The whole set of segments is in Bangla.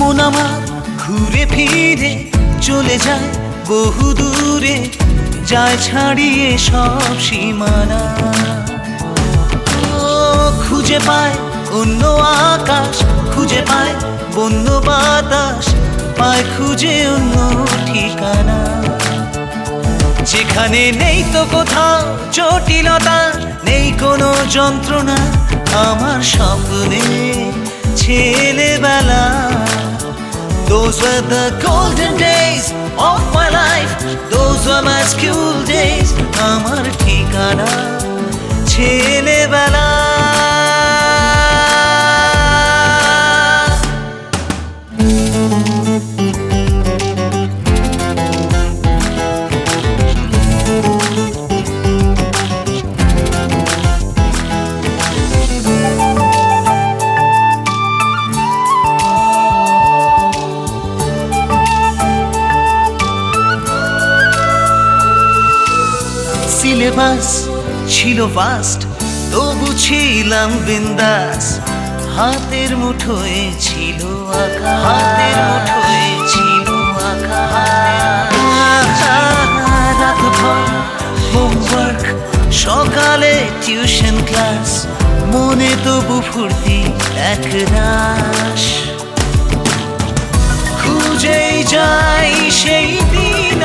মন আমার ঘুরে ফিরে চলে যায় বহু দূরে, যায় ছাড়িয়ে সব সীমানা। খুঁজে পায় অন্য আকাশ, খুঁজে পায় বন্য বাতাস, পায় খুঁজে অন্য ঠিকানা। যেখানে নেই তো কোথাও জটিলতা, নেই কোনো যন্ত্রণা, আমার স্বপ্নে ছেলেবেলা। Those were the golden days of my life, those were my school days, আমার ঠিকানা ছেলেবেলা। সিলেবাস ছিল ফাস্ট, তবু ছিলাম বিন্দাস। হাতের মুঠোয় ছিল আঁকা, হাতের মুঠোয় ছিল আঁকা। রাতভর হোমওয়ার্ক, সকালে টিউশন ক্লাস, মনে তবু ফুর্তি এক রাশ। খুঁজেই যাই সেই দিন,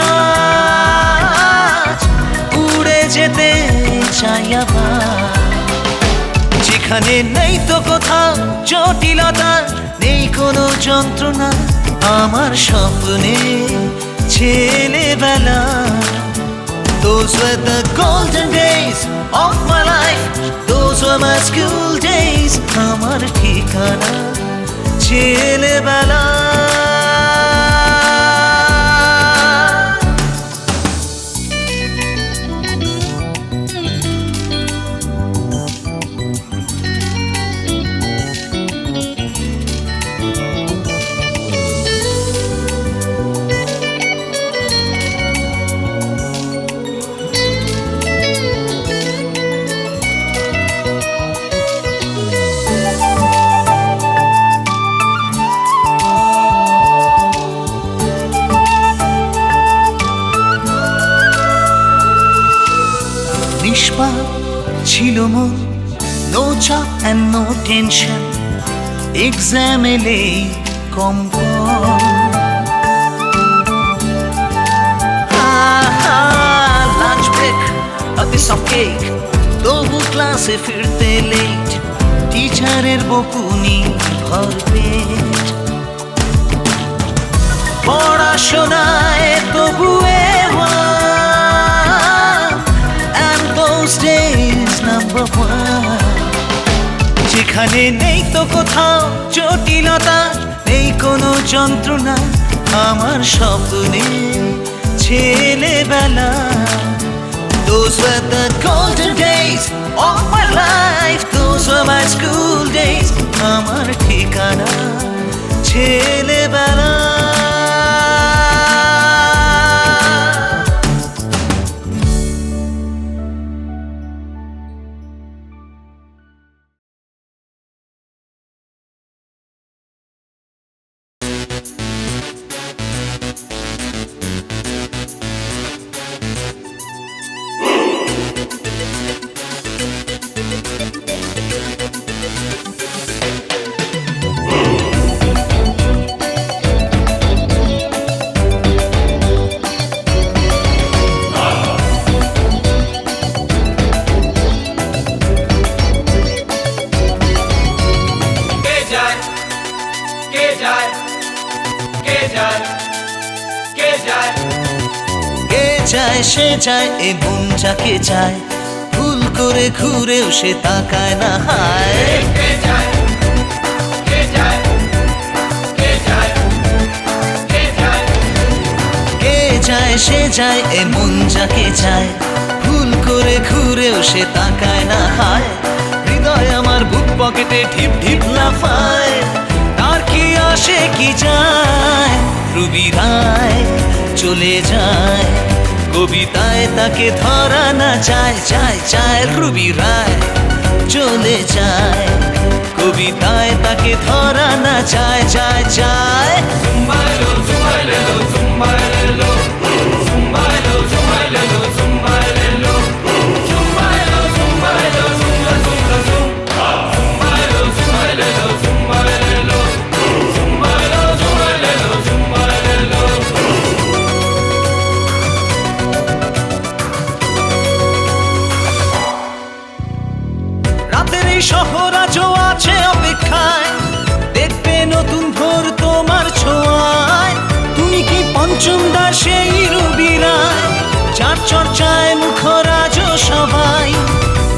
যেতে চাই আবার। যেখানে নেই তো কোথাও জটিলতা, নেই কোনো যন্ত্রণা, আমার স্বপ্নে ছেলেবেলা। Those were the golden days of my life, those were my school days, আমার ঠিকানা ছেলেবেলা। নিষ্পাপ ছিল মন, নো চাপ অ্যান্ড নো টেনশন, এক্সাম এলেই কম্পন। Lunch break, a piece of cake, তবু ক্লাসে ফিরতে লেট, টিচারের বকুনি ভর পেট। পড়াশোনায় তবু days number one। যেখানে নেই তো কোথাও জটিলতা, নেই কোনো যন্ত্রণা, আমার স্বপ্নে ছেলেবেলা। Those were the golden days of my life, those were my school days, আমার ঠিকানা ছেলেবেলা। যায় সে যায় এ মন যাকে চায়, ভুল করে ঘুরেও সে তাকায় না হায়। কে যায় সে যায় এ মন যাকে চায়, ভুল করে ঘুরেও সে তাকায় না হায়। হৃদয় আমার বুক পকেটে ঢিপ ঢিপ লাফায়, তার কি আসে কি যায়। রুবি রায় চলে যায়, কবিতায় তাকে ধরা না যায়। যায় যায় রুবি রায় চলে যায়, কবিতায় তাকে ধরা না যায়। যায় যায় সেই রুবি রায়, যার চর্চায় মুখরাজ সবাই।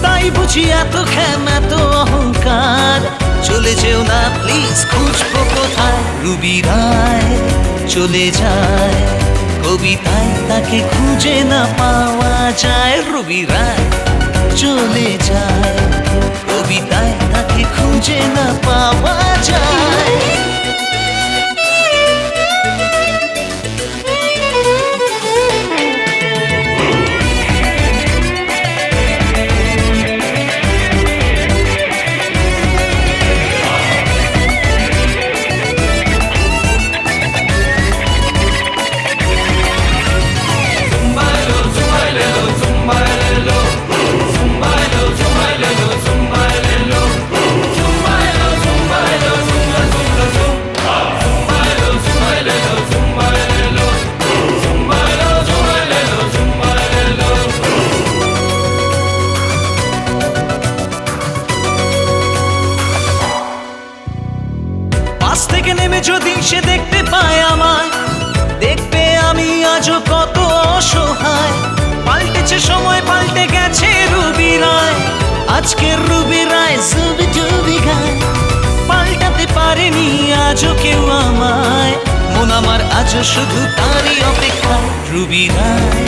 তাই বুঝি এত খ্যাম এত অহংকার, চলে যেও না প্লিজ, খুঁজবো কোথায়? রুবি রায় চলে যায়, কবিতায় তাকে খুঁজে না পাওয়া যায়। রুবি রায় চলে যায়, কবিতায় তাকে খুঁজে না পাওয়া যায়। থেকে নেমে যদি সে দেখতে পায় আমায়, দেখবে আমি আজও কত অসহায়। পাল্টেছে সময়, পাল্টে গেছে রুবি রায়, আজকের রুবি রায় জুবি ডুবি গায়। পাল্টাতে পারেনি আজও কেউ আমায়, মন আমার আজও শুধু তারই অপেক্ষায়। রুবি রায়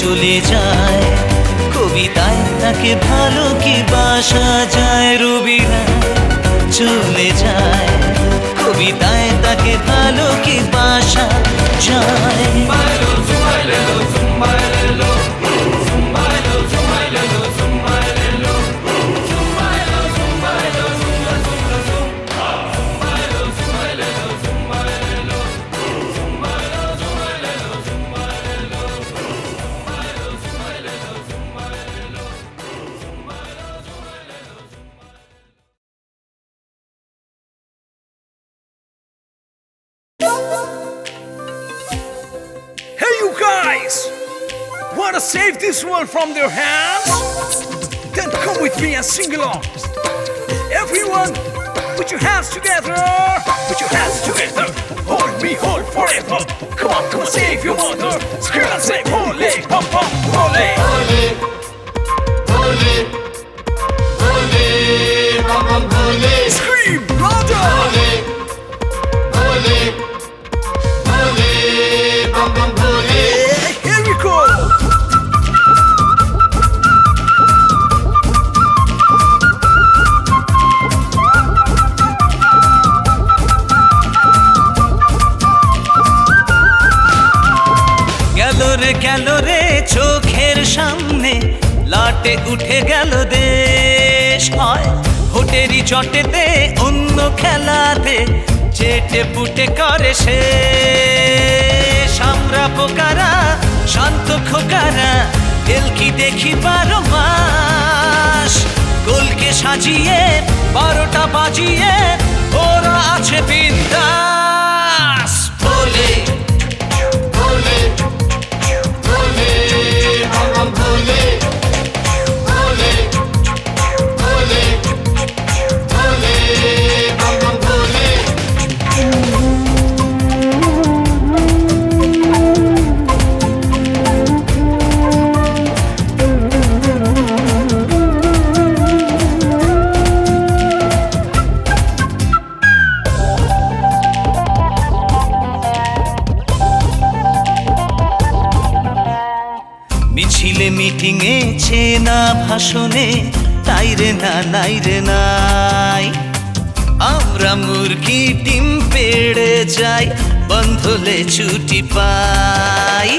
চলে যায়, কবিতায় তাকে ভালো কি বাসা যায়। রুবি রায় চলে যায়, কবিতায় তাকে ভালো কি বাসা যায়। Hey you guys! Wanna save this world from their hands? Then come with me and sing along. Everyone, put your hands together. Put your hands together. Hold me, hold forever. Come on, come on, save your mother. Scream and say, Ole, hop, hop, ole. Ole, ole, ole, bam bam ole. Scream, brother. Ole, ole, ole, bam bam ole. Here we go. গেল রে চোখের সামনে, লাটে উঠে গেল দেশ। হয় হোটেরি চটেতে অন্য খেলাতে, চেটে পুটে করে শেষ। আমরা পোকারা শান্ত খোকারা, তেলকি দেখি 12 মাস। গোলকে সাজিয়ে 12টা বাজিয়ে ওরা আছে বিন্দাস। বলে Ole, ole, bam bam ole. Ole, ole, ole, bam bam ole. মিছিলে মিটিংয়ে চেনা ভাষণে, তাই রে না নাই রে নাই। আমরা মুরগি ডিম পেড়ে যাই, বন্ধ হলে ছুটি পাই।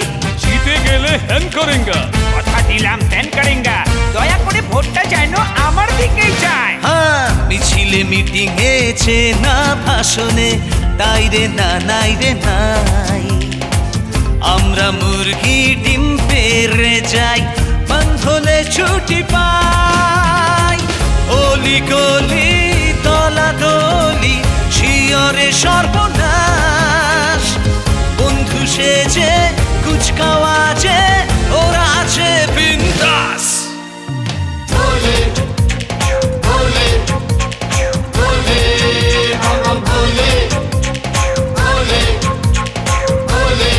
জিতে গেলে হ্যান করেঙ্গা, কথা দিলাম ধ্যান করেঙ্গা, দয়া করে ভোটটা যেন আমার দিকেই যায়। হ্যাঁ, মিছিলে মিটিংয়ে চেনা ভাষণে, তাই রে না নাই রে নাই। আমরা মুরগি ডিম পেড়ে যাই, বন্ধ হলে ছুটি পাই। অলি গলি দলা দলি, শিয়রে সর্বনাশ। বন্ধু সেজে কুচকাওয়াজে ওরা আছে বিন্দাস। Ole, ole, ole, bam bam ole. Ole, ole,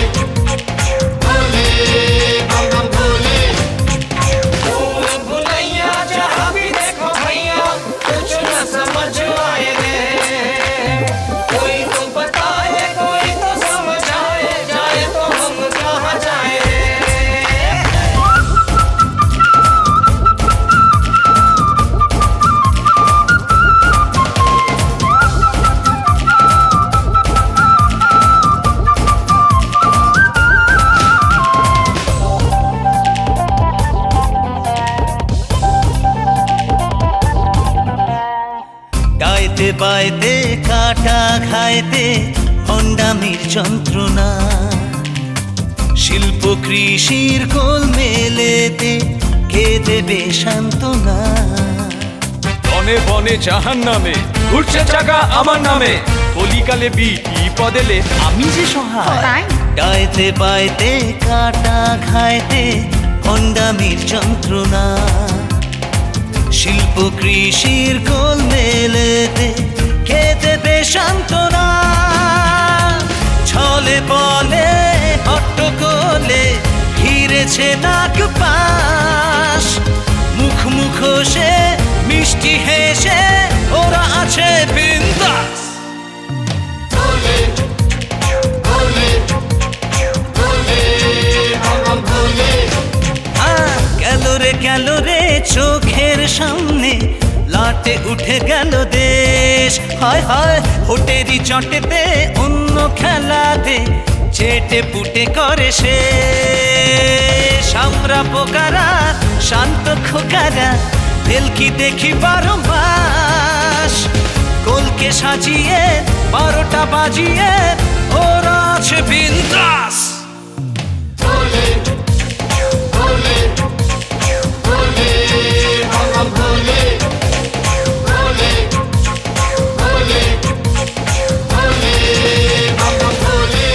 গাইতে ভণ্ডামির যন্ত্রণা, শিল্প কৃষির কোল মেলেতে কে দেবে সান্ত্বনা। বনে বনে জাহান নামে ঘুরছে চাকা আমার নামে, কলিকালে বিপদেলে আমি যে সহায়। তাই গাইতে পাইতে কাটা ঘাইতে ভণ্ডামির যন্ত্রণা, শিল্প কৃষির কোল মেলেতে কে দেবে সান্ত্বনা। ছলে বলে হট্টগোলে ঘিরেছে নাক পাশ, মুখ মুখোশে মিষ্টি হেসে ওরা আছে বিন্দাস। ভোলে ভোলে ভোলে বাবা ভোলে। গেল রে চোখের সামনে লাটে উঠে গেল দেশ। হায় হায় হোটেরি চটেতে অন্য খেলাতে চেটে পুটে করে সে। আমরা পোকারা শান্ত খোকারা ভেলকি দেখি 12 মাস, গোলকে সাজিয়ে 12টা বাজিয়ে ওরা আছে বিন্দাস। ভোলে ভোলে ভোলে বাবা ভোলে ভোলে ভোলে ভোলে বাবা ভোলে।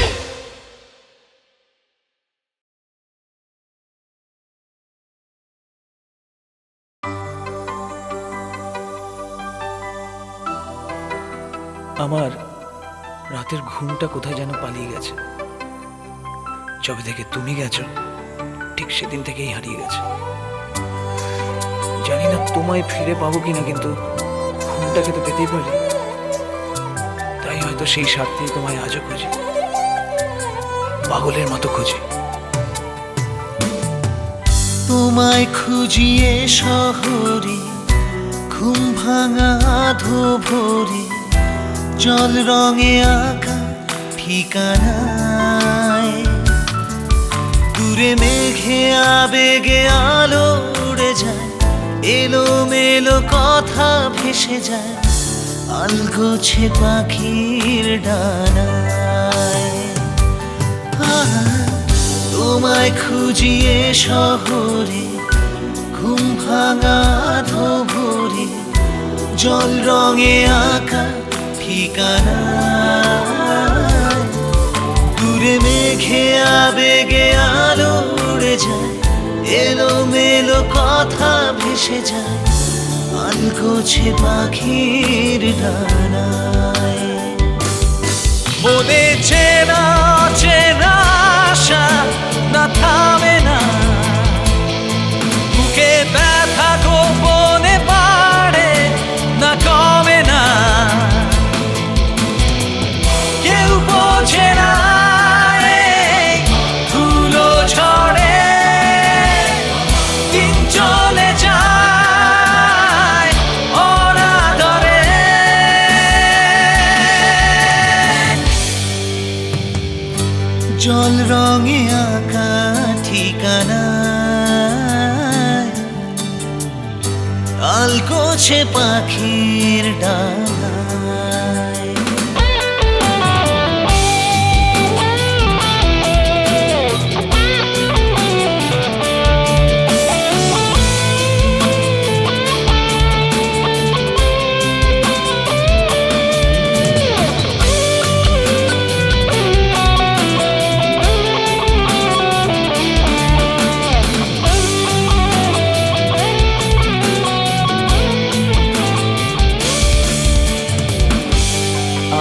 আমার রাতের ঘুমটা কোথায় যেন পালিয়ে গেছে। যবে থেকে তুমি গেছো ঠিক সেদিন থেকেই হারিয়ে গেছে। জানি না তোমায় ফিরে পাবো কিনা, কিন্তু ঘুমটাকে তো পেতেই পারি। তাই হয়তো সেই স্বার্থেই তোমায় আজও খুঁজি, পাগলের মতো খুঁজি। তোমায় খুঁজিয়ে শহরে ঘুম ভাঙা আধো ভোরে, জল রঙে আঁকা ঠিকানায়, দূরে মেঘে আবেগে আলো উড়ে যায়, এলো মেলো কথা ভেসে যায় আলগোছে পাখির ডানায়। তোমায় খুঁজিয়ে শহরে ঘুম ভাঙা আধো ভোরে, জল রঙে আঁকা ঠিকানা, দূরে মেঘে আবেগে আলো উড়ে যায়, এলো মেলো কথা ভেসে যায় আলগোছে পাখির ডানায়। মনে চেনা চেনা আশা না থামে না, বুকে ব্যথা গোপনে বাড়ে না কমে না, কেউ বোঝে না এই ধুলো ঝড়ে দিন চলে যায় অনাদরে। জল রঙে আঁকা ঠিকানা, আলগোছে পাখির ডানায়।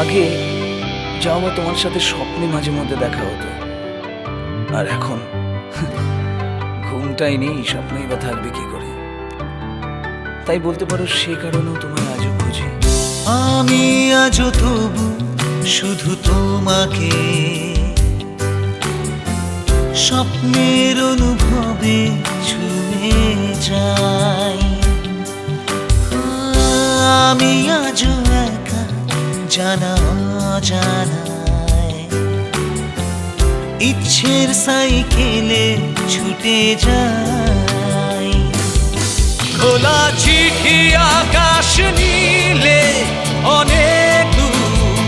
আগে যাওয়া তোমার সাথে স্বপ্নে মাঝে মধ্যে দেখা হতো, আর এখন ঘুমটাই নেই, স্বপ্নই বা থাকবে কি করে। তাই বলতে পারো সে কারণেও তোমায় আজও খুঁজি। আমি আজও তবু শুধু তোমাকে স্বপ্নের অনুভবে ছুঁয়ে যাই। আমি আজও একা জানা জানায়, ইচ্ছের সাইকেলে ছুটে যাই। খোলা চিঠি আকাশ নীলে অনেক দূর,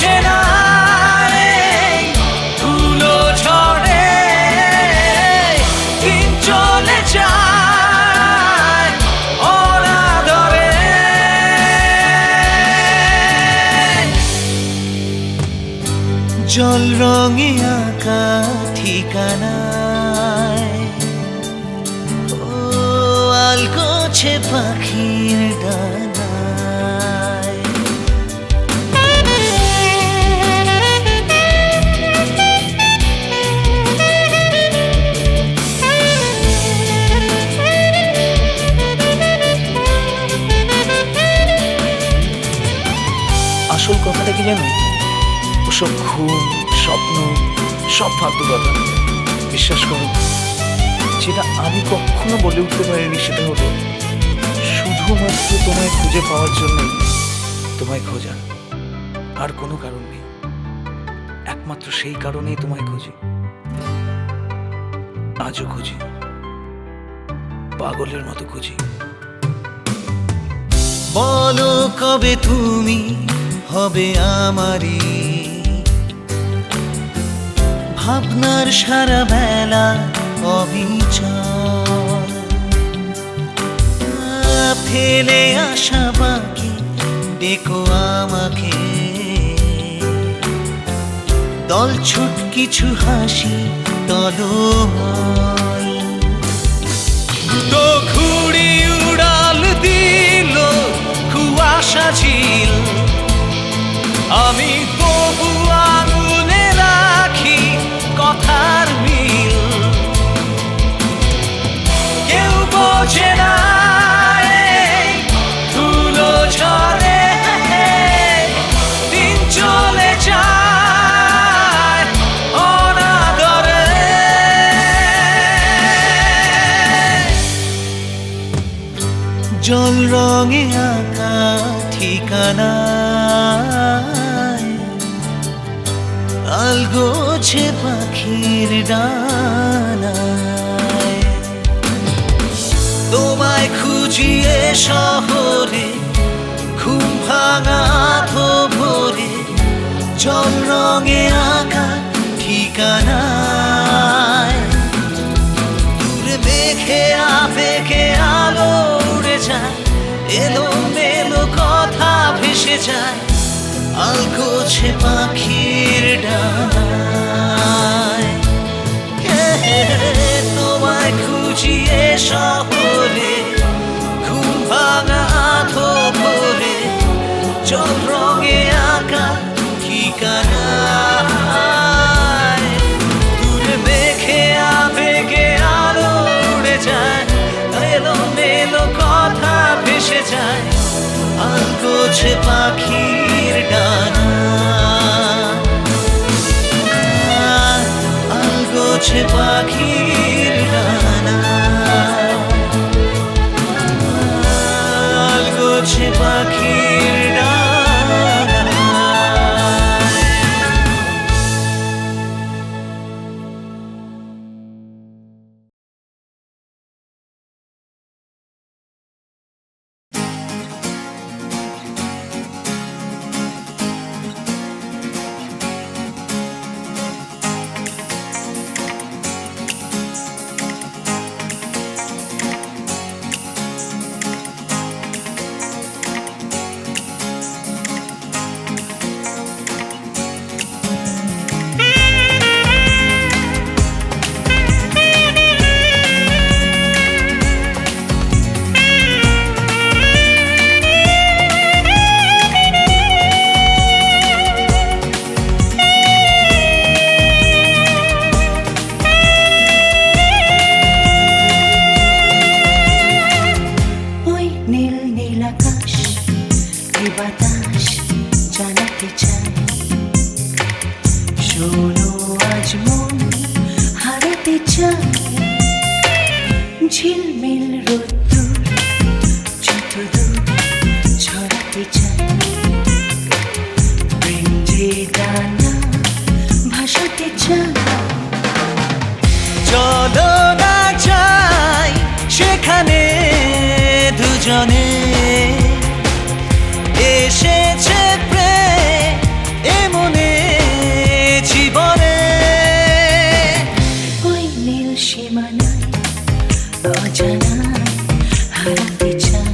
বোঝে না এই ধুলো ঝড়ে দিন চলে যায় অনাদরে। জল রঙে আঁকা ঠিকানায় ও আলগোছে পাখির ডানায়। আসল কথাটা কি জানো, ওসব ঘুম স্বপ্ন সব ফালতু কথা। বিশ্বাস করো, যেটা আমি কখনো বলে উঠতে পারিনি সেটা হলো শুধুমাত্র তোমায় খুঁজে পাওয়ার জন্যই তোমায় খোঁজা, আর কোনো কারণ নেই। একমাত্র সেই কারণেই তোমায় খুঁজি, আজও খুঁজি, পাগলের মতো খুঁজি। বলো কবে তুমি হবে আমারই ভাবনার সারা বেলা অবিচল। ফেলে আসা বাকি ডেকো আমাকে, দলছুট কিছু হাসি টলমল। তো ঘুড়ি উড়াল দিল কুয়াশা ঝিল, আমি তবু আঙুলে রাখি কথার মিল। কেউ বোঝে না এই ধুলো ঝড়ে দিন চলে যায় অনাদরে। জল রঙে আঁকা ঠিকানায় আলগোছে পাখির ডানায়। তোমায় খুঁজিয়ে শহরে ঘুম ভাঙা ভোরে, জল রঙে আঁকা ঠিকানায়। দূরে মেঘে আবেগে আলো উড়ে যায়, এলো মেলো কথা ভেসে যায় আলগোছে পাখির ডানায়। তোমায় খুঁজিয়ে শহরে ঘুম ভাঙা ভোরে, জল রঙে আঁকা ঠিকানায়। দূরে মেঘে আবেগে আলো উড়ে যায়, এলো মেলো কথা ভেসে যায় আলগোছে পাখির ডানা, আলগোছে পাখির ডানা, আলগোছে পাখির ডানা। ঝিলমিল রোদ্দুর যতদূর ছড়াতে চায়, প্রেম যে ডানা ভাসাতে চায়। চলো না যাই সেখানে দুজনে, এসেছে প্রেম অজানায় হারাতে চাই।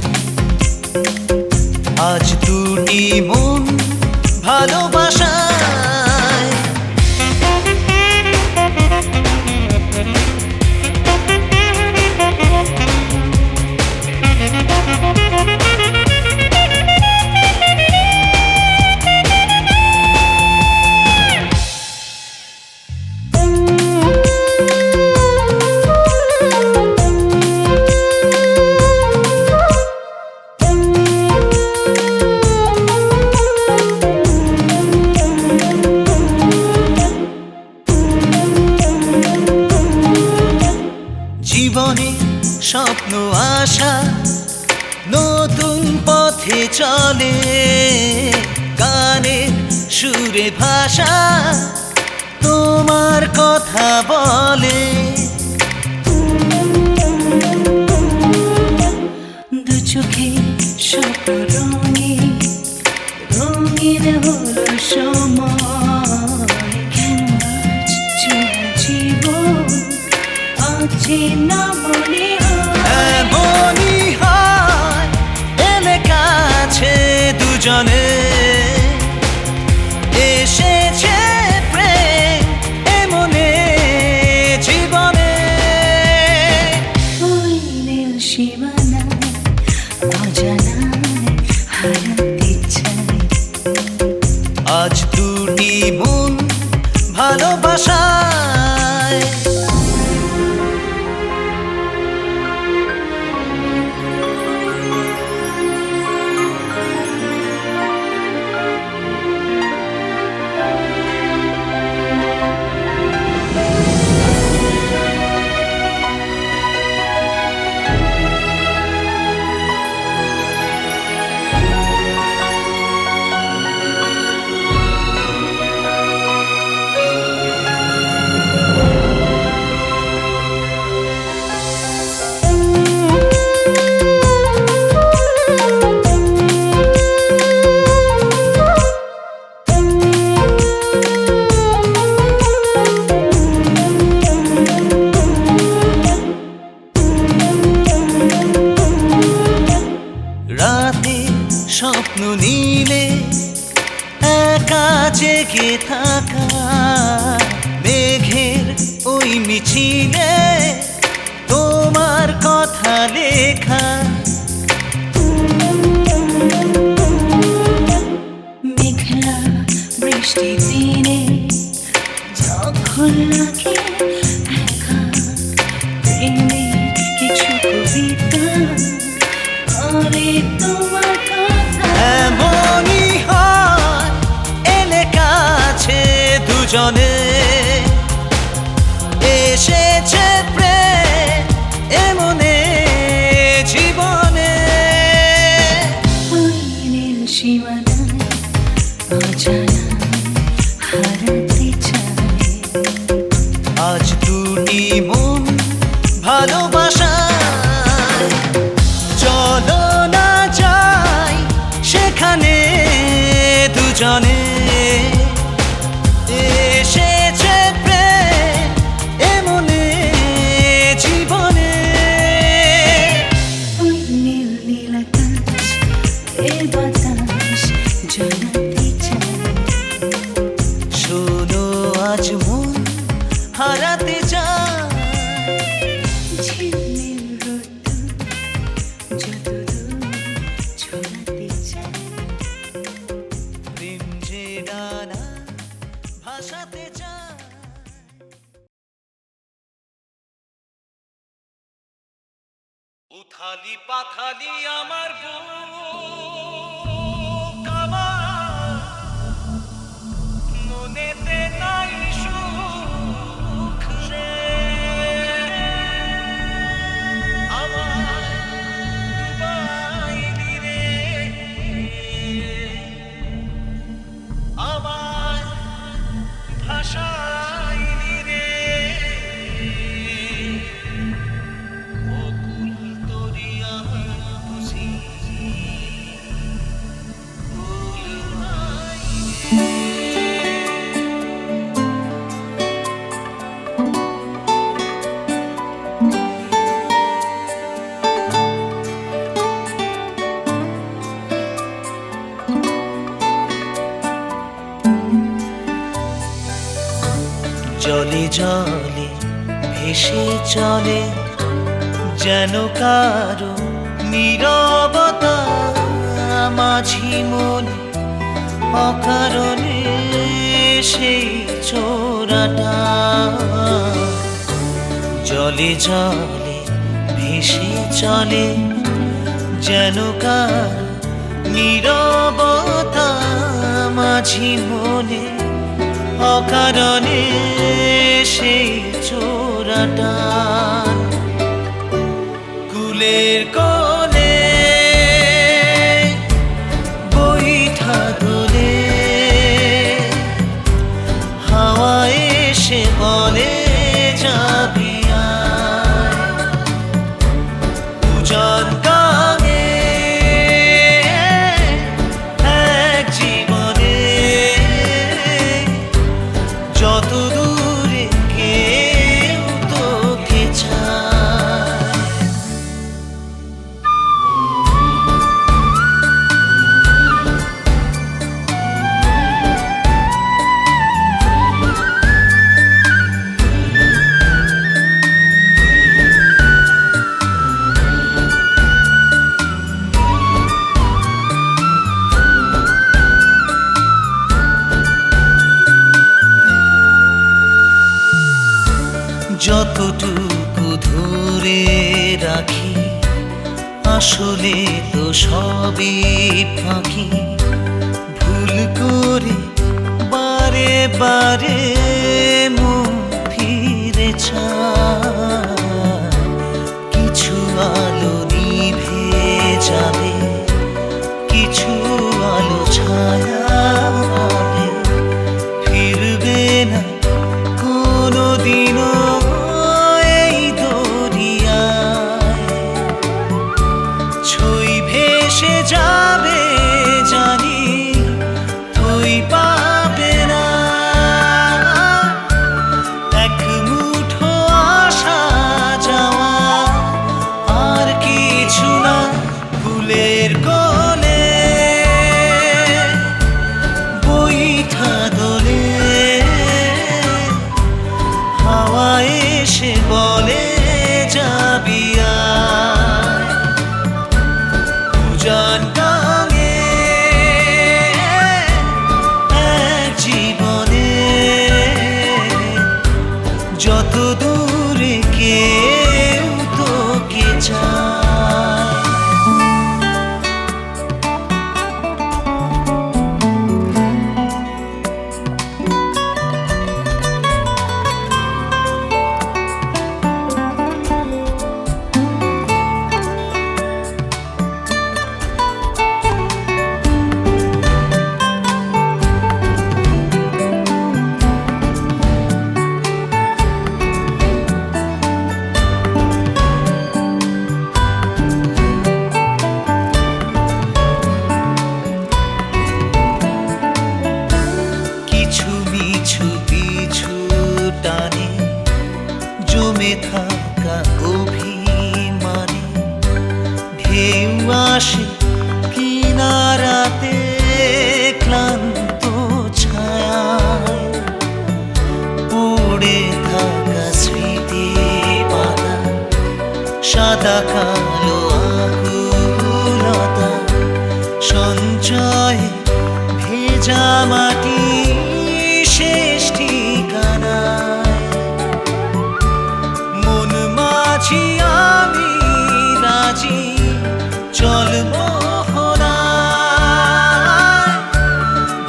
আজ দুটি মন ভালোবাসায়। জীবনে স্বপ্ন আশা নতুন পথে চলে, গানের সুরে ভাষা তোমার কথা বলে। দু চোখে স্বপ্ন রঙে রঙিন হলো সময়। কেন আজ চলা জীবন আছে না মনে হয়। এমনই হয় এলে কাছে দুজনে, এসেছে প্রেম এমনে জীবনে। ওই নীল সীমানা অজানায় হারাতে চাই। আজ দুটি মন ভালোবাসায়। রাতে স্বপ্ন নীলে একা জেগে থাকা, মেঘের ওই মিছিলে তোমার কথা লেখা। মেঘলা বৃষ্টি দিনে যখন লাগে একা, প্রেমের কিছু কবিতা বলে তোমার কথা। এমনই হয় এলে কাছে দুজনে, এসেছে প্রেম এমনে জীবনে। ওই নীল সীমানায় অজানায় হারাতে চাই। আজ দুটি মন ভালোবাসায়। চলো না যাই সেখানে দুজনে, এসেছে প্রেম এমনে জীবনে। ওই নীল নীল আকাশ এ বাতাস জানাতে চাই। শোনো আজ মন হারাতে চায়। ঝিলমিল রোদ্দুর যতদূর ছড়াতে চাই। প্রেম যে ডানা ভাসাতে চায়। উথালি পাথালি আমার বুক, আমার মনেতে নাই সুখ রে। আমার ডুবাইলি রে, আমার ভাষাইলি রে। অকুল তরিয়া বুঝি জলে ভেসে চলে যেন কারো নীরবতা মাঝি মনে অকারণে সেই চোরাটা জলে জলে ভেসে চলে যেন কারো নীরবতা মাঝি মনে অকারণে সেই চোরাটা কুলের কোলে বৈঠা দোলে হাওয়া এসে বলে যাবি আয় দুজন গানে এক জীবনে যত দূরে কেউ তোকে চায় যতটুকু ধরে রাখি আসলে তো সবই ফাঁকি ভুল করে বারে বারে মন ফিরে চায় কিছু আলো নিভে যাবে কিছু আলো ছায়া হবে ফিরবে না কোনোদিনও এই দরিয়ায় ছই ভেসে যাবে জানি তুই পাবে না এক মুঠো আসা যাওয়া আর কিছু না ফুলের কোলে বৈঠা দোলে হাওয়া এসে বলে যাবি আয় দুজন গানে এক জীবনে যত দূরে কেউ তোকে চায় কিছু মিছু পিছু টানে জমে থাকা অভিমানে ঢেউ আসে কিনারাতে ক্লান্ত ছায়ায় পড়ে থাকা স্মৃতি পাতা সাদা কালো আকুলতা সঞ্চয় ভেজা মাটি শেষ ঠিকানায় মন মাঝি আমি রাজি চল মোহনায়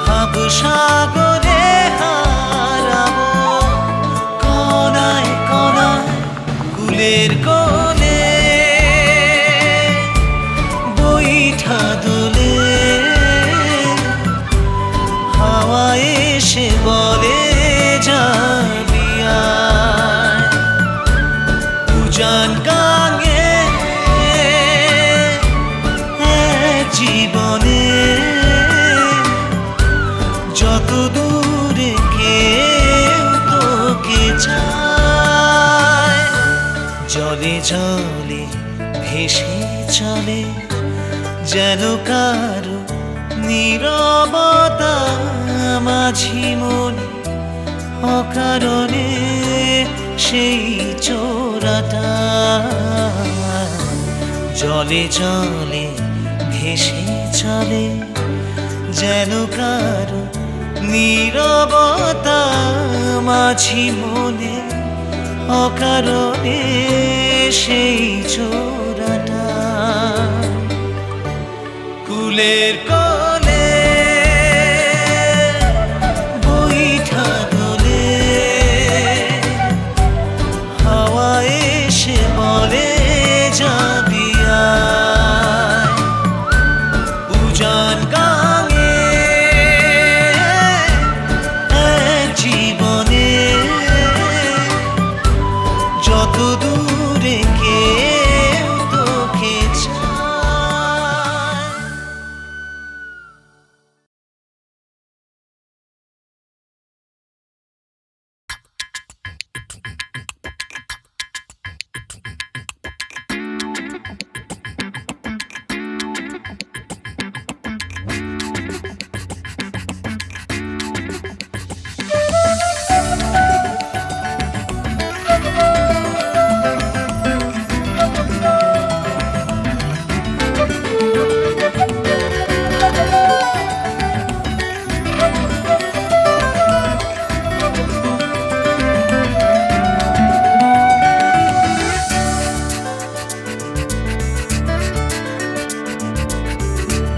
ভাব সাগরে হারাবো কনায় কনায় কুলের কোলে বৈঠা দোলে হাওয়া এসে বলে যাবি আয় দুজন গানে এক জীবনে যত দূরে কেউ তোকে চায় জলে জলে ভেসে চলে যেন কারো নীরবতা মাঝি মনে অকারণে সেই চোরাটা জলে জলে ভেসে চলে যেন কারো নীরবতা মাঝি মনে অকারণে সেই চোরাটা কুলের কোলে বৈঠা দোলে হাওয়া এসে বলে যাবি আয় উজান গাঙে এক জীবনে যত দূরে কেউ তোকে চায়।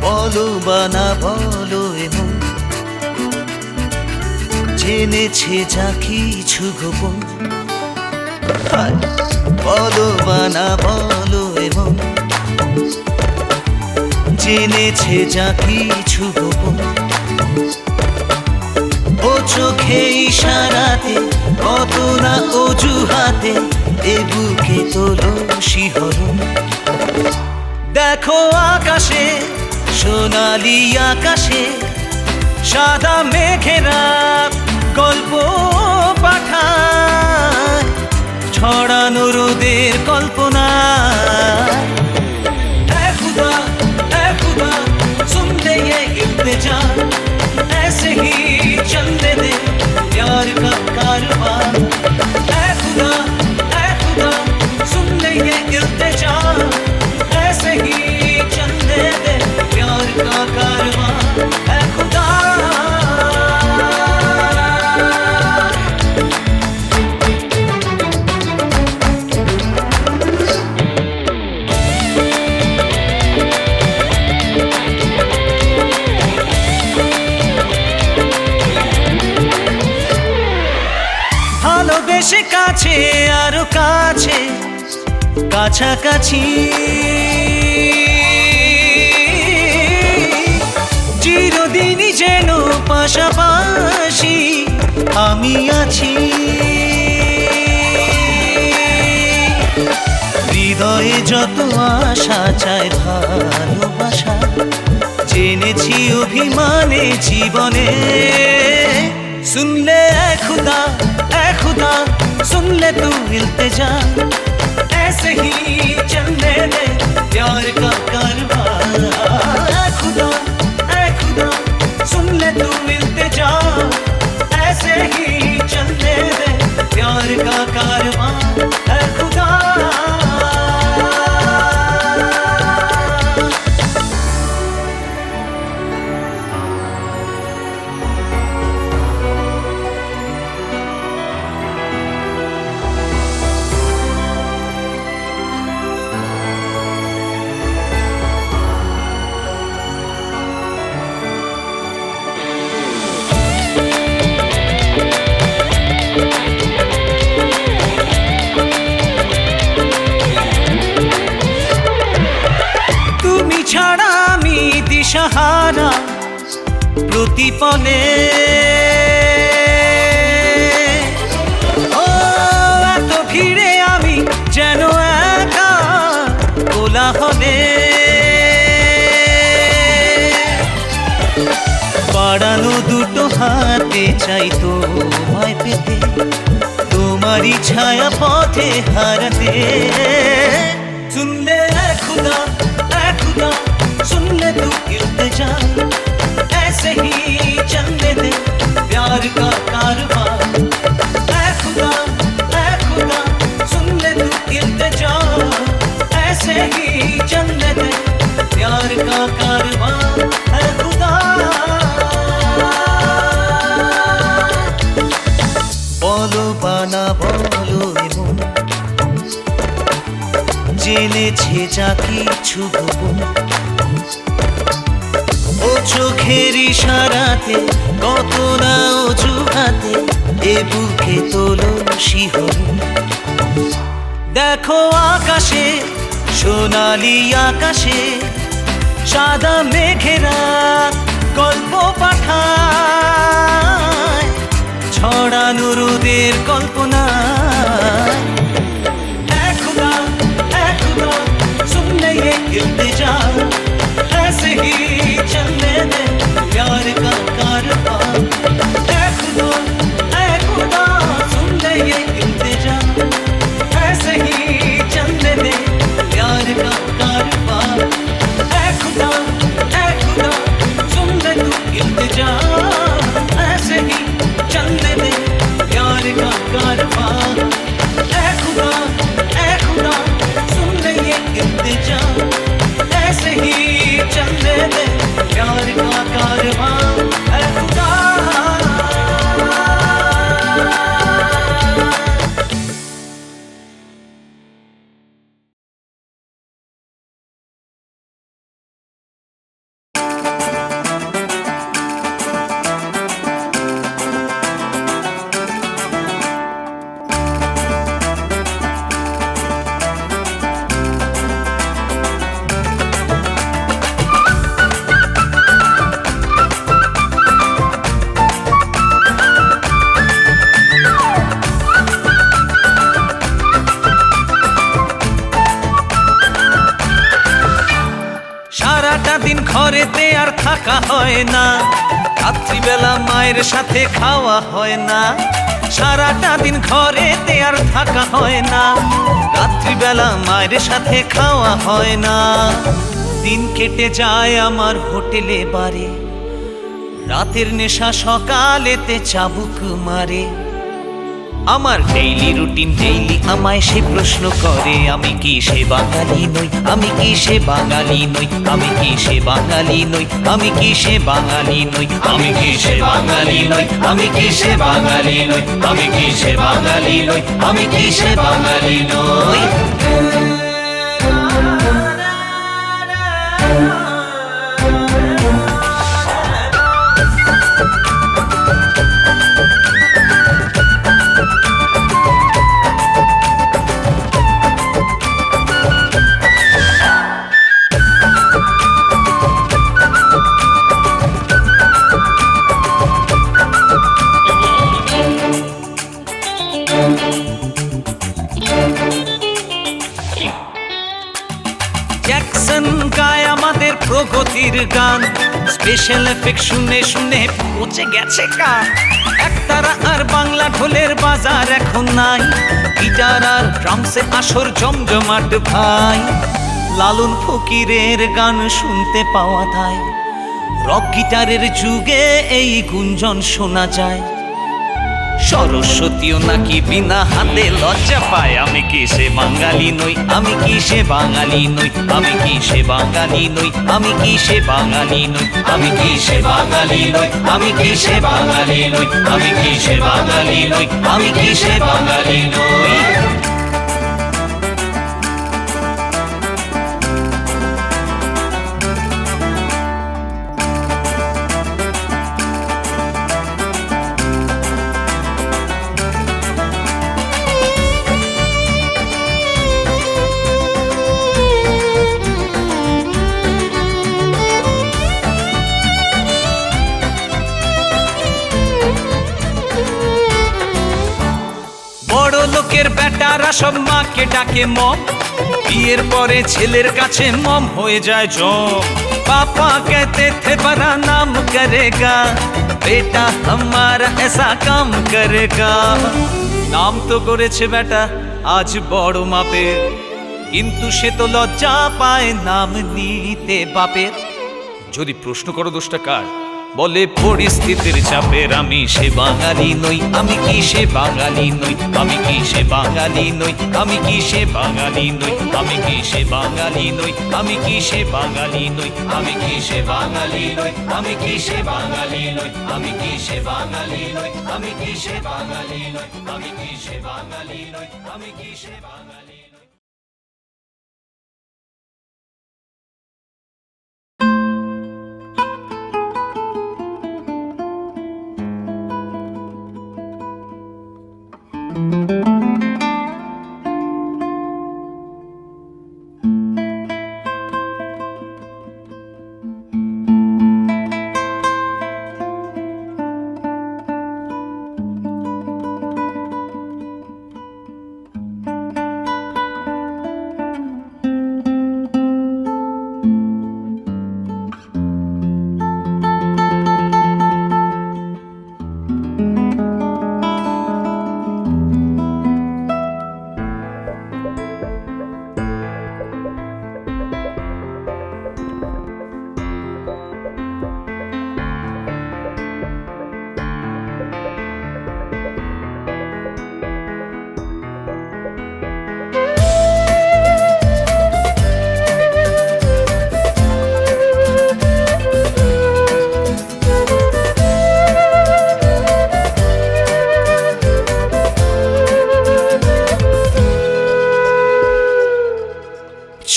বলো বা না বলো এমন জেনেছে যা কিছু গোপন হায়, বলো বা না বলো এমন জেনেছে যা কিছু গোপন ও চোখে ইশারাতে কত না অজুহাতে এ বুকে তোলো শিহরণ দেখো আকাশে সোনালি আকাশে সাদা মেঘেরা গল্প পাঠায় ছড়ানো রোদের কল্পনা এ খুদা सुन ले ये इल्तिजा ऐसे ही चलने दे प्यार का कारवां ए खुदा सुन ले ये इल्तिजा ऐसे ही चलने दे प्यार का कारवां ए खुदा ভালোবেসে কাছে আরো কাছে কাছাকাছি চিরদিনই যেন পাশাপাশি আমি আছি হৃদয়ে যত আশা চায় ভালোবাসা জেনেছি অভিমানে জীবনে सुन ले ऐ खुदा सुन ले तू इल्तिजा ऐसे ही चलने दे प्यार का कारवां ऐ खुदा सुन ले तू इल्तिजा ऐसे ही चलने दे प्यार का कारवां ऐ खुदा ছাড়া আমি দিশাহারা প্রতিপলে ও এত ভিড়ে আমি যেন একা কোলাহলে বাড়ানো দুটো হাতে চাই তোমায় পেতে তোমারই ছায়া পথে হারাতে सुन ले ऐ खुदा सुन ले तू इल्तिजा ऐसे ही चलने दे प्यार का कारवां জেনেছে যা কিছু গোপন, ও চোখের ইশারাতে কত না অজুহাতে এ বুকে তোলো শিহরণ। দেখো আকাশে, সোনালি আকাশে সাদা মেঘেরা গল্প পাঠায় ছড়ানো রোদের কল্পনায়। এ খুদা सुन ले ये इल्तिजा, ऐसे ही चलने दे प्यार का कारवां। ए खुदा सुन ले ये इल्तिजा, ऐसे ही चलने दे प्यार का कारवां। ए खुदा सुन ले तू इल्तिजा, ऐसे ही चलने दे प्यार का कारवां। ए खुदा सुन ले ये इल्तिजा, ऐसे ही चलने दे प्यार का कारवां। ए खुदा সারাটা দিন ঘরেতে আর থাকা হয় না, রাত্রিবেলা মায়ের সাথে খাওয়া হয় না। সারাটা দিন ঘরেতে আর থাকা হয় না, রাত্রিবেলা মায়ের সাথে খাওয়া হয় না। দিন কেটে যায় আমার হোটেলে বারে, রাতের নেশা সকালেতে চাবুক মারে। আমার ডেইলি রুটিন ডেইলি আমায় সে প্রশ্ন করে, আমি কি সে বাঙালি নই, আমি কি সে বাঙালি নই, আমি কি সে বাঙালি নই, আমি কি সে বাঙালি নই, আমি কি সে বাঙালি নই, আমি কি সে বাঙালি নই, আমি কি সে বাঙালি নই, আমি কি সে বাঙালি নই। জ্যাকসন গায় আমাদের প্রগতির গান, স্পেশাল এফেক্ট শুনে শুনে পচে গেছে কান। একতারা আর বাংলা ঢোলের বাজার এখন নাই, গিটার আর ড্রামসে আসর জমজমাট ভাই। লালন ফকিরের গান শুনতে পাওয়া যায়, রক গিটারের যুগে এই গুঞ্জন শোনা যায়। সরস্বতীও নাকি বিনা হাতে লজ্জা পায়, আমি কি সে বাঙালি নই, আমি কি সে বাঙালি নই, আমি কি সে বাঙালি নই, আমি কি সে বাঙালি নই, আমি কি সে বাঙালি নই, আমি কি সে বাঙালি নই, আমি কি সে বাঙালি নই, আমি কি সে বাঙালি নই। বড় লোকের বেটারা সব মাকে ডাকে মম, বিয়ের পরে ছেলের কাছে মম হয়ে যায় জম। पापा कहते थे बड़ा नाम करेगा, बेटा हमारा ऐसा काम करेगा। নাম তো করেছে বেটা আজ বড় মাপের, কিন্তু সে তো লজ্জা পায় নাম নিতে বাপের। যদি প্রশ্ন করো দোষটা কার, বলে পরিস্থিতির চাপের। আমি সে বাঙালি নই, আমি কি সে বাঙালি নই, আমি কি সে বাঙালি নই, আমি কি সে বাঙালি নই, আমি কি সে বাঙালি নই, আমি কি সে বাঙালি নই, আমি কি সে বাঙালি নই, আমি কি সে বাঙালি নই, আমি কি সে বাঙালি নই, আমি কি সে বাঙালি নই, আমি কি সে বাঙালি নই, আমি কি সে বাঙালি।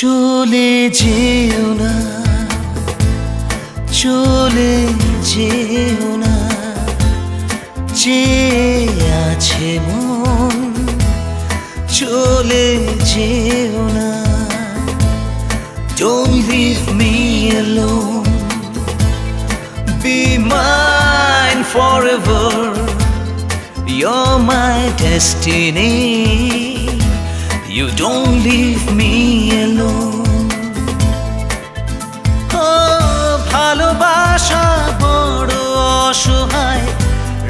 চলে যেও না, চলে যেও না, চেয়ে আছে মন, চলে যেও না। Don't leave me alone, be mine forever, you're my destiny, you don't leave me alone. Oh, ভালোবাসা বড় অসহায়,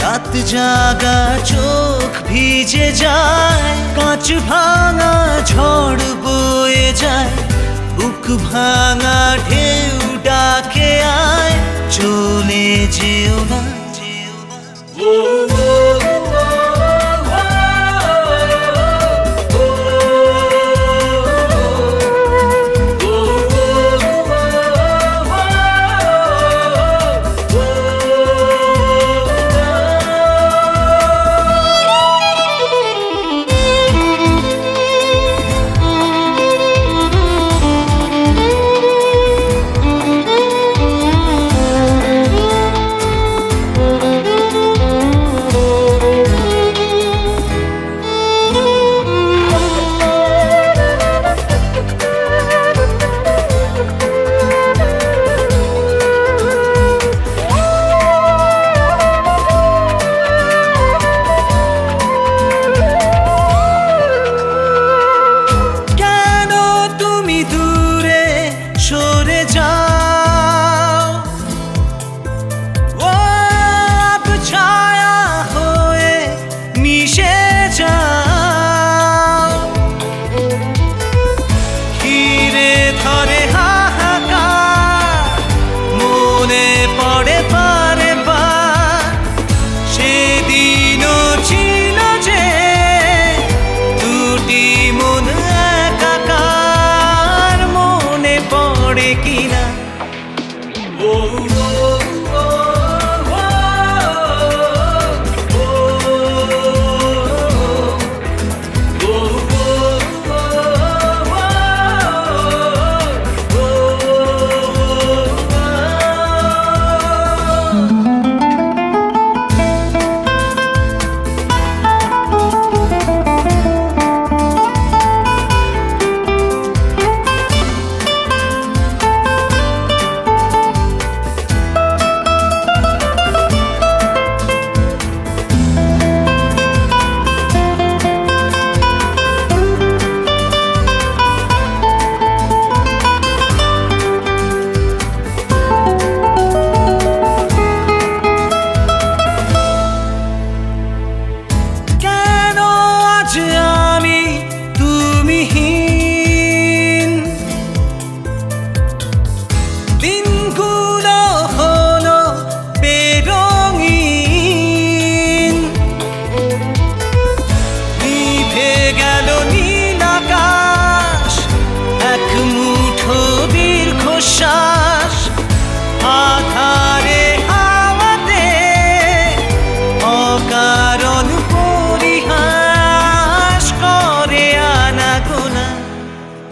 রাত জাগা চোখ ভিজে যায়, কাঁচ ভাঙা ঝড় বয়ে যায়, বুক ভাঙা ঢেউ ডাকে আয়, চলে যেও না, যেও না।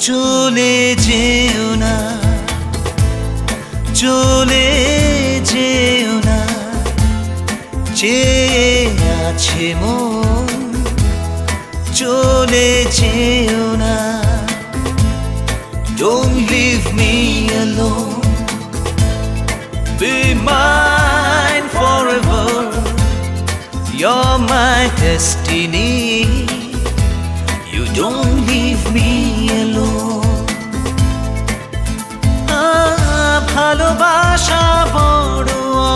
চলে যেও না, চলে যেও না, চেয়ে আছে মন, চলে যেও না। Don't leave me alone, be mine forever, you're my destiny, you don't leave me alone. ভালোবাসা বড়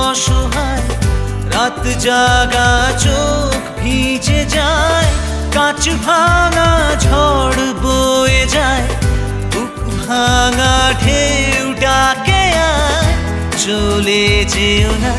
অসহায়, রাত জাগা চোখ ভিজে যায়, কাঁচ ভাঙা ঝড় বয়ে যায়, বুক ভাঙা ঢেউ ডাকে আয়, চলে যেও না।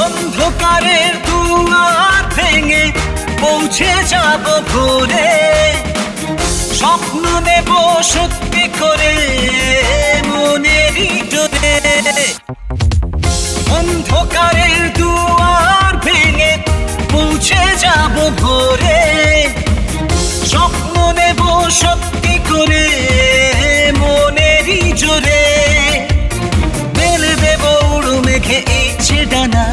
অন্ধকারের দুয়ার ভেঙে পৌঁছে যাব ভোরে, স্বপ্ন নেব সত্যি করে মনেরই জোরে। অন্ধকারের দুয়ার ভেঙে পৌঁছে যাব ভোরে, স্বপ্ন নেব সত্যি করে মনেরই জোরে। মেলে দেব উড়ো মেঘে ইচ্ছে ডানা,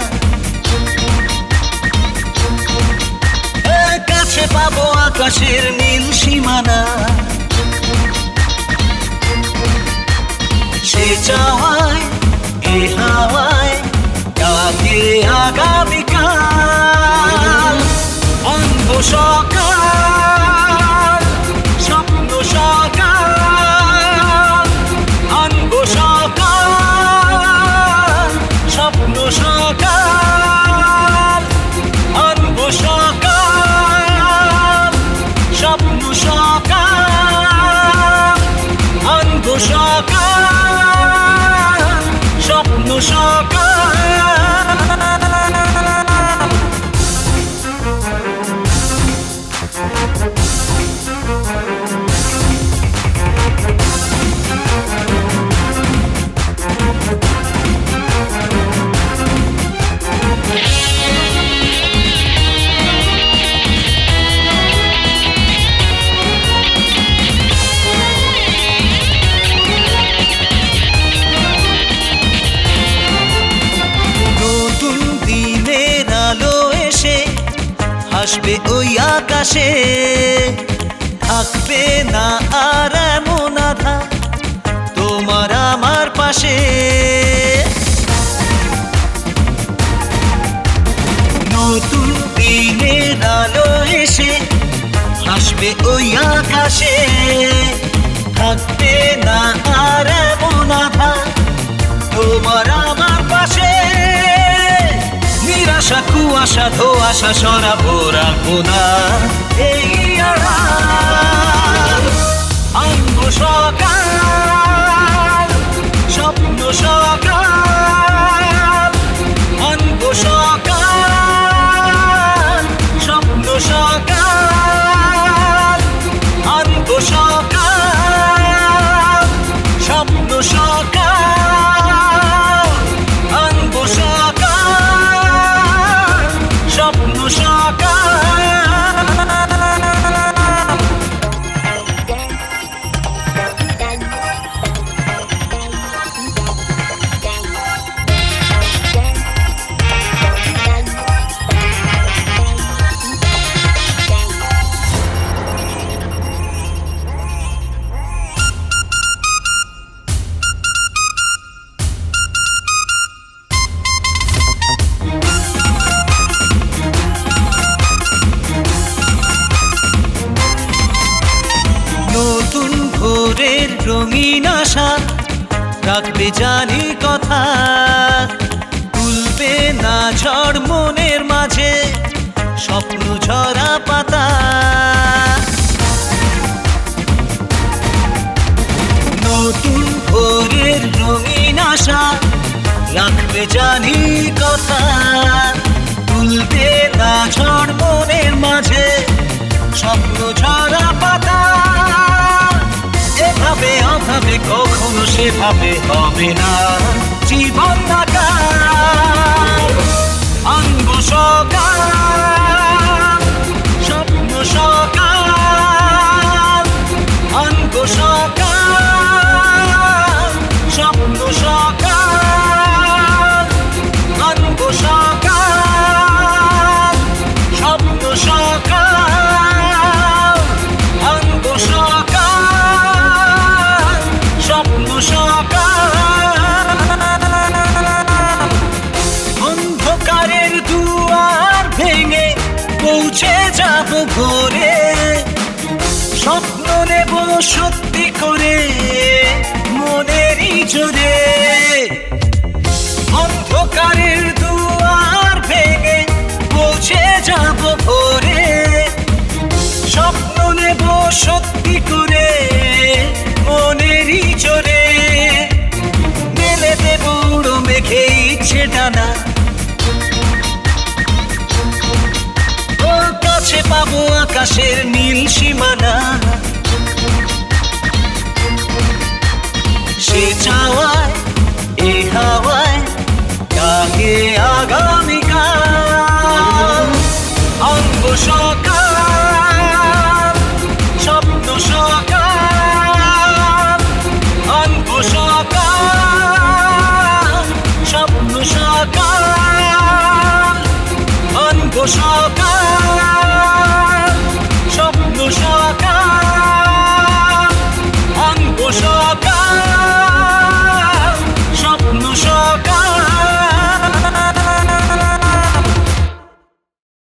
কাছে পাবো আকাশের নীল সীমানা। সে চাওয়ায় এ হাওয়ায় ডাকে আগামীকাল, অন্ধ সকাল স্বপ্ন সকাল, অন্ধ সকাল স্বপ্ন সকাল, অন্ধ সকাল স্বপ্ন সকাল, অন্ধ সকাল স্বপ্ন সকাল। নতুন দিনের আলো এসে হাসবে ওই আকাশে, থাকবে না আর এমন আধার তোমার আমার পাশে। নতুন দিনের আলো এসে হাসবে ওই আকাশে, থাকবে না আর এমন আধার তোমার আমার পাশে। নিরাশা কুয়াশা ধোয়াশা সরাবো রাখবো না এই আড়াল, অন্ধ সকাল স্বপ্ন সকাল, অন্ধ সকাল স্বপ্ন সকাল, অন্ধ সকাল স্বপ্ন সকাল, অন্ধ সকাল স্বপ্ন সকাল। নতুন ভোরের রঙিন আশা রাখবে জানি কথা, তুলবে না ঝড় মনের মাঝে স্বপ্ন ঝরা পাতা। নতুন ভোরের রঙিন আশা রাখবে জানি কথা, তুলবে না ঝড় মনের মাঝে স্বপ্ন ঝরা পাতা। এভাবে অভাবে কখনো সেভাবে হবে না জীবন নাকাল, অঙ্গ সকাল স্বপ্ন সকাল, অঙ্গ সকাল স্বপ্ন সকাল, অঙ্গ সকাল স্বপ্ন সকাল, অঙ্গ সকাল স্বপ্ন সকাল, অন্ধকারের দুয়ার ভেঙে পৌঁছে যাব ভোরে, স্বপ্ন নেব সত্যি করে মনেরই জোরে। অন্ধকারের দুয়ার ভেঙে পৌঁছে যাব ভোরে, স্বপ্ন নেব সত্যি করে মনেরই জোরে। মেলে দেব উড়ো মেঘে ইচ্ছে ডানা, ওর কাছে পাবো আকাশের নীল সীমানা। সে চাওয়ায় এ হাওয়ায় ডাকে আগামীকাল, অঙ্গ সকাল, স্বপ্ন সকাল, অঙ্গ সকাল, স্বপ্ন সকাল, অঙ্গ সকাল।